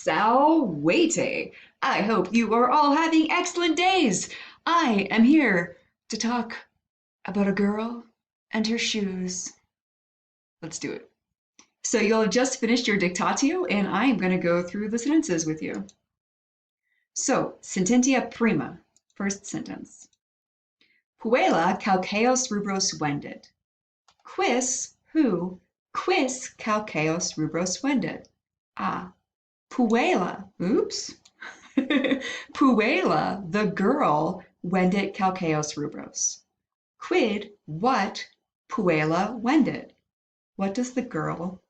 Salvete. I hope you are all having excellent days. I am here to talk about a girl and her shoes. Let's do it. So you'll have just finished your Dictatio, and I'm going to go through the sentences with you. So, sententia prima, first sentence. Puella calceos rubros vendit. Quis, who, quis calceos rubros vendit. Ah, Puella, oops. Puella, the girl, vendit calceos rubros. Quid, what, Puella vendit. What does the girl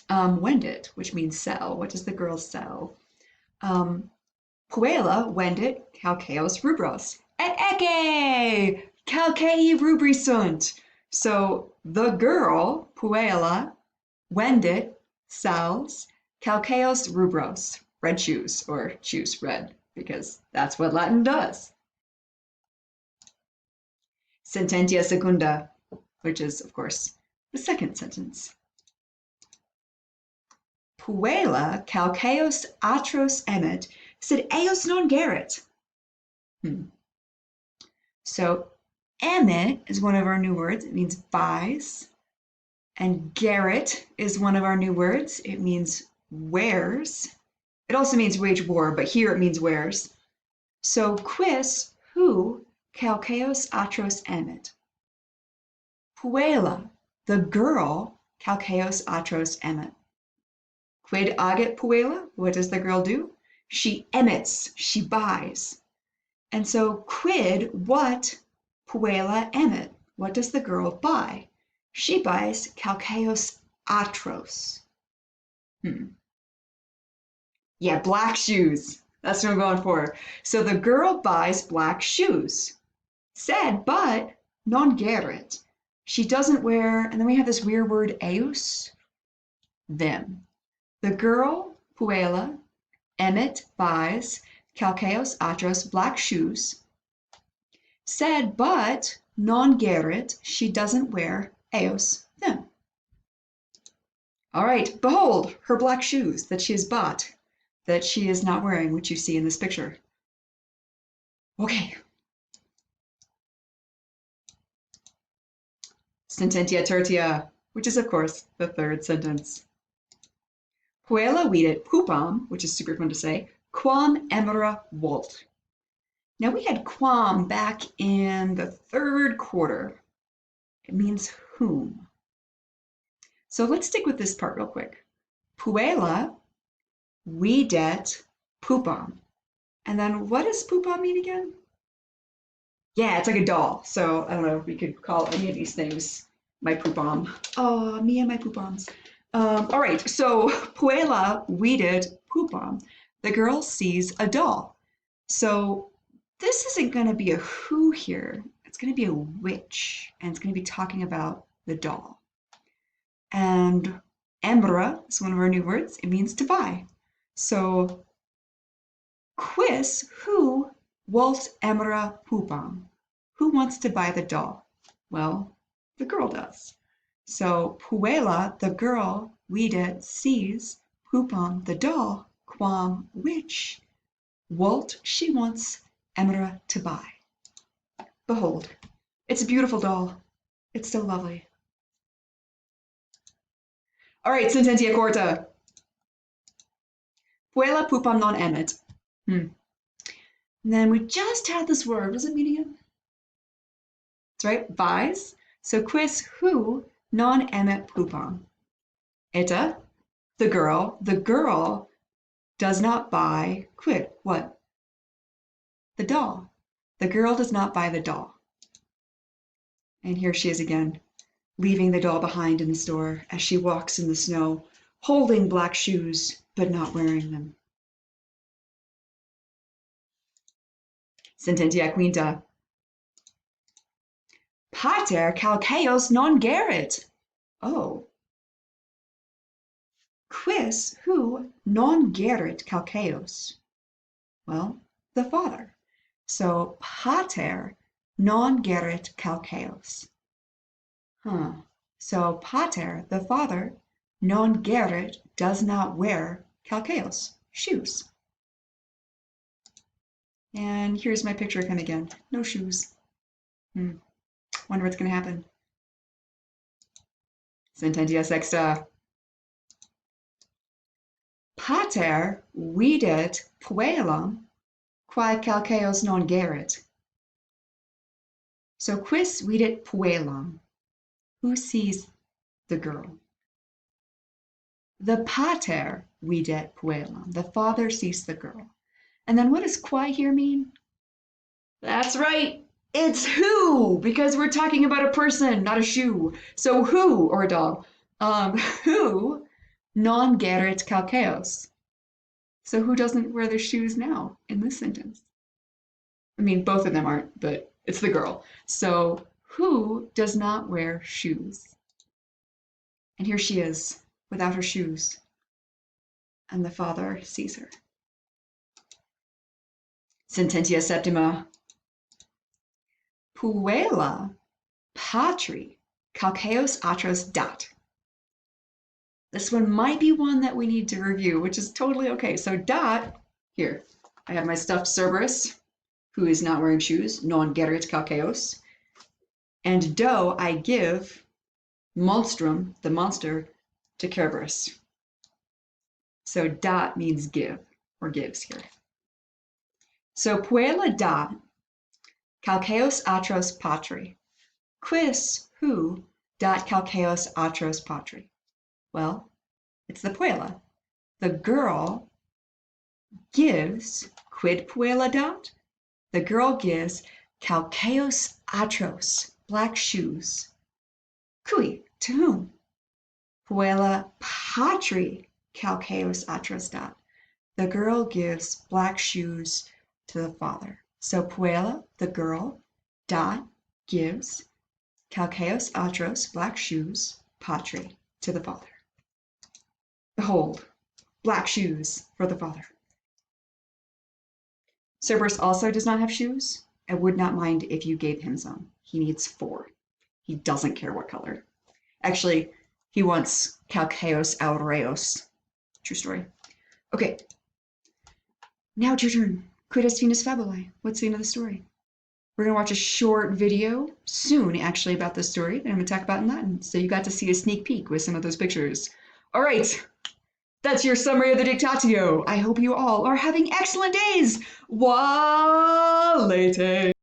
vendit, which means sell? What does the girl sell? Puella vendit calceos rubros. Et ecce! Calcei rubri sunt. So the girl, Puella, vendit, sells, calceos rubros, red shoes, or shoes red, because that's what Latin does. Sententia secunda, which is, of course, the second sentence. Puella calceos atros emet, sed eos non gerit. So emet is one of our new words. It means buys. And gerit is one of our new words. It means wears. It also means wage war, but here it means wears. So quis, who, calceos atros emet. Puella, the girl, calceos atros emet. Quid agit Puella? What does the girl do? She emits, she buys. And so quid, what, Puella emet? What does the girl buy? She buys calceos atros. Yeah, black shoes. That's what I'm going for. So the girl buys black shoes. Said, but non gerit. She doesn't wear, and then we have this weird word, eus, them. The girl, Puella, emet, buys, calceos atros, black shoes. Said, but non gerit, she doesn't wear eos, them. All right, behold her black shoes that she has bought, that she is not wearing, which you see in this picture. Okay. Sententia tertia, which is, of course, the third sentence. Puella vidit pupam, which is super fun to say, quam emera volt. Now we had quam back in the third quarter. It means whom. So let's stick with this part real quick. Puella vidit pupam. And then what does pupam mean again? Yeah, it's like a doll. So I don't know, we could call any of these things my pupam. Oh, me and my pupams. All right, so Puella vidit pupam. The girl sees a doll. So this isn't going to be a who here. It's going to be a which, and it's going to be talking about the doll. And embra is one of our new words. It means to buy. So quis, who, vult emera pupam. Who wants to buy the doll? Well, the girl does. So Puella, the girl, vidit, sees, pupam, the doll, quam, which, vult, she wants, emera, to buy. Behold, it's a beautiful doll. It's so lovely. All right, sententia corta. Puella pupam non emet. And then we just had this word. What does it mean again? That's right, buys. So quis, who, non emet pupam. Eta, the girl does not buy, quid, what? The doll. The girl does not buy the doll. And here she is again, leaving the doll behind in the store as she walks in the snow, holding black shoes, but not wearing them. Sententia quinta. Pater calceos non gerit. Oh. Quis, who, non gerit calceos? Well, the father. So pater non gerit calceos. So pater, the father, non gerit, does not wear calceos, shoes. And here's my picture come again. No shoes. Wonder what's going to happen. Sententia sexta. Pater videt puellam, quae calceos non gerit. So quis videt puellam? Who sees the girl? The pater videt puellam. The father sees the girl. And then what does quae here mean? That's right. It's who, because we're talking about a person, not a shoe. So who, or a dog, who non gerit calceos. So who doesn't wear their shoes now in this sentence? I mean, both of them aren't, but it's the girl. So who does not wear shoes? And here she is, without her shoes. And the father sees her. Sententia septima. Puella patri calceos atros dat. This one might be one that we need to review, which is totally okay. So dat, here, I have my stuffed Cerberus, who is not wearing shoes, non gerit calceos. And do, I give monstrum, the monster, to Cerberus. So dat means give, or gives here. So puella dat calceos atros patri. Quis, who, dat calceos atros patri. Well, it's the puella. The girl gives, quid puella dat? The girl gives calceos atros, black shoes. Cui, to whom? Puella patri calceos atros dat. The girl gives black shoes to the father. So puella, the girl, dat, gives, calceos atros, black shoes, patri, to the father. Behold, black shoes for the father. Cerberus also does not have shoes. I would not mind if you gave him some. He needs 4. He doesn't care what color. Actually, he wants calceos aureos. True story. Okay. Now it's your turn. Quid est finis fabulae? What's the end of the story? We're going to watch a short video soon, actually, about this story that I'm going to talk about in Latin. So you got to see a sneak peek with some of those pictures. All right. That's your summary of the Dictatio. I hope you all are having excellent days. Valete.